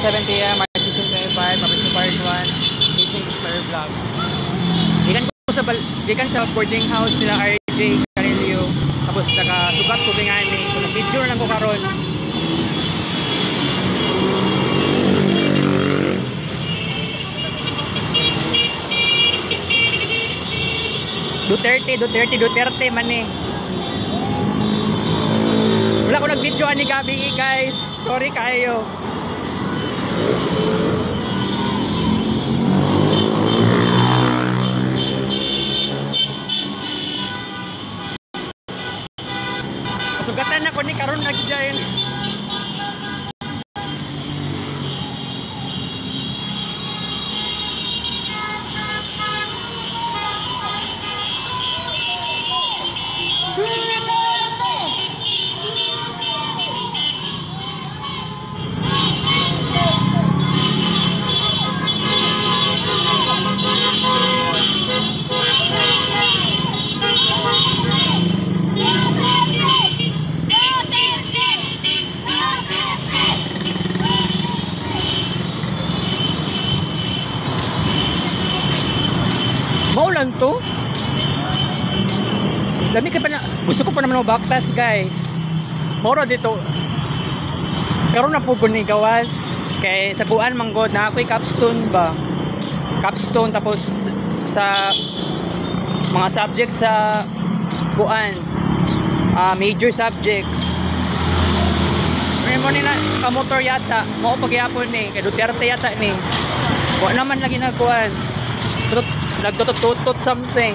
7 p.m. March 16, 2025, Publish Part 1, Evening Explorer Vlog. Gikan sa boarding house nila RJ Carillo. Tapos naka-sukat ko bingani. So nag-video na lang ko karon. Duterte man eh. Wala ko nag-video ani gabi guys. Sorry kayo. Sugatan ako ni karon nag-join. Maulan to. Dami ka pa na. Gusto ko pa naman mag-backpass guys. Moro dito. Karon na po ko ni gawas. Kay sa buwan manggod na ako'y capstone ba. Capstone tapos sa mga subjects sa buwan. Major subjects. Mo ni na kamotor yata. Mao pagyapon ni kay Duterte yata ni. Wa naman lagi nagkuan. Nagtutot something.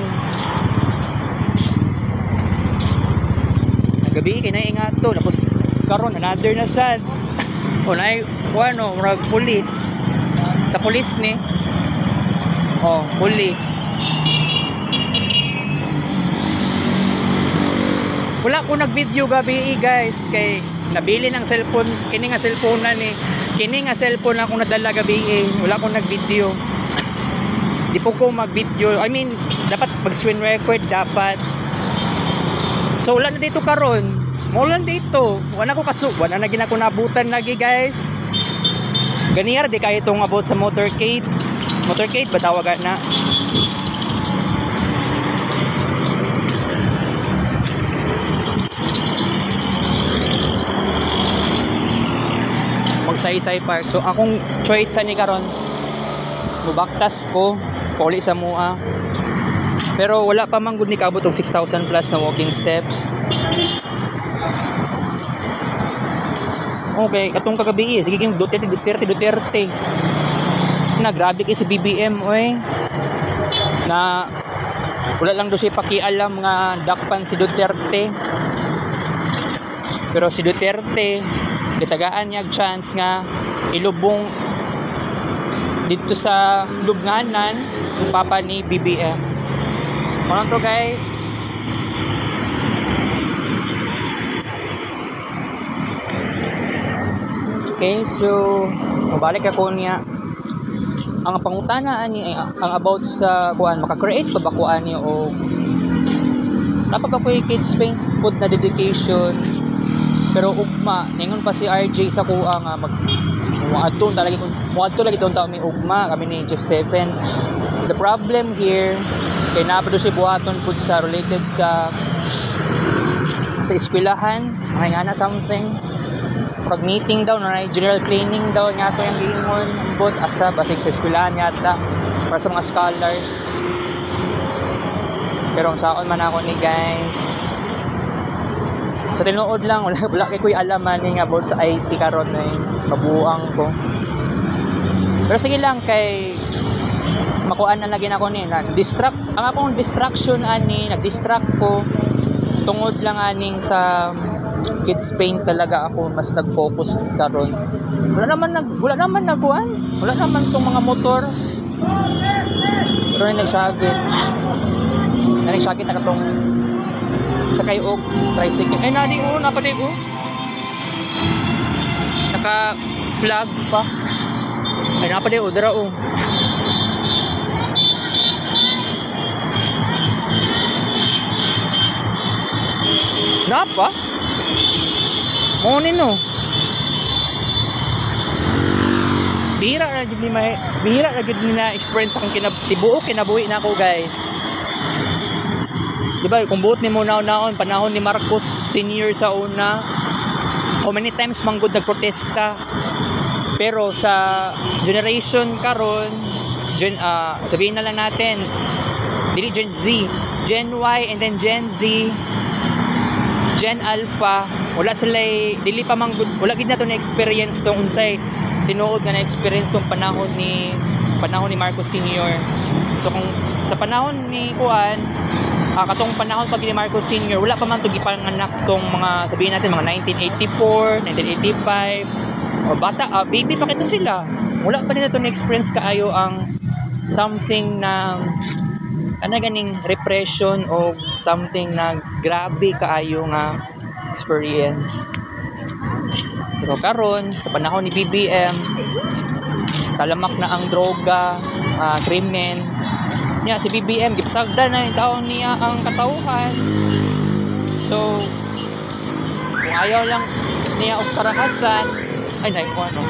Nagabi kay naingat to tapos karon another na sad. O nay ano, murag police. Sa police ni. Oh, police. Wala ko nag-video gabi guys kay nabili ng cellphone, kini nga cellphone na ni. Kini nga cellphone na akong nadala gabi wala ko nag-video. Di po ko mag-video. I mean, dapat mag-screen record dapat. So wala na dito karon. Maulan dito. Wala ko wala na gina ko nabutan lagi guys. Ganiyar di kay itong about sa motorcade. Motorcade ba tawagan na? Magsaysay Park. So akong choice sa ni karon. Mubaktas ko poli sa mua. Pero wala pa man gud ni kaabot og 6,000 plus na walking steps. Okay, katong kagabi sige ging Duterte. Na grabe kay si BBM oy. Na wala lang do siya pakialam nga dakpan si Duterte. Pero si Duterte gitagaan niya chance nga ilubong dito sa lubnganan papa ni BBM. Ano to guys? Okay, so mabalik ako niya. Ang pangutana ani ang about sa kuan maka-create pa ba kuan niyo o dapat ba ko kids paint put na dedication. Pero ugma ningon pa si RJ sa kuha nga muadto lagi tong taon may ugma kami ni Stephen. The problem here kay napado si buhaton pud sa related sa eskwelahan ay nga na something pag meeting daw na general cleaning daw nga to yung giingon but asa basig sa eskwelahan yata para sa mga scholars. Pero saon man ako ni guys sa tinuod lang wala kay kuy alam man nga about sa IT karon na mabuang ko. Pero sige lang kay makuan na lagi nako ni na distract ang akong distraction ani nag-distract ko tungod lang aning sa kids paint talaga ako mas nag-focus karon. Wala naman nagkuan. Wala naman tong mga motor. Pero nagsagit. Nagsagit na katong sa kayo tricycle. Ay nani napaday ko. Naka flag pa. Ay napaday dara Napa? Mo nino. bihira na gud ni na experience akong tibuok kinabuhi na ako, guys. Diba, kung buot ni mo naon panahon ni Marcos Sr. sa una, how many times manggod nagprotesta. Pero sa generation karon, sabihin na lang natin, dili Gen Z, Gen Y and then Gen Z, Gen Alpha, wala sila, dili pa manggod, wala gid na to na experience tong unsay tinuod nga na experience tong panahon ni Marcos Sr. So kung sa panahon ni Juan, katong panahon pag ni Marcos Sr., wala pa man to gipanganak tong mga, sabihin natin mga 1984, 1985, o bata, baby pa kito sila. Wala pa nila to na experience kaayo ang something na ganing repression o something na grabe kaayo nga experience. Pero karon sa panahon ni BBM, salamak na ang droga, krimen. Nya si BBM gipasagdan na yung taon niya ang katauhan. So kung ayaw lang niya og karahasan, ay nay ko ano.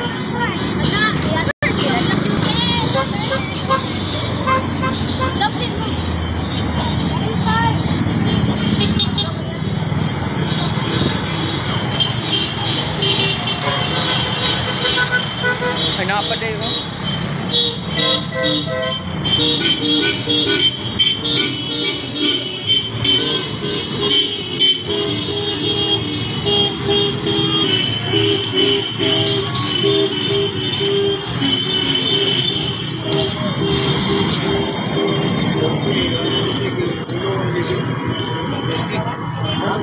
Ay napaday ko.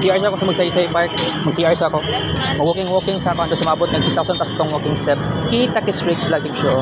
CR siya ako sa Magsaysay Park. Mag-CR siya ako. Mag-walking sa ako. Ando sumabot ng 6,000 plus itong walking steps. Kita Kiss Rick's vlogging show.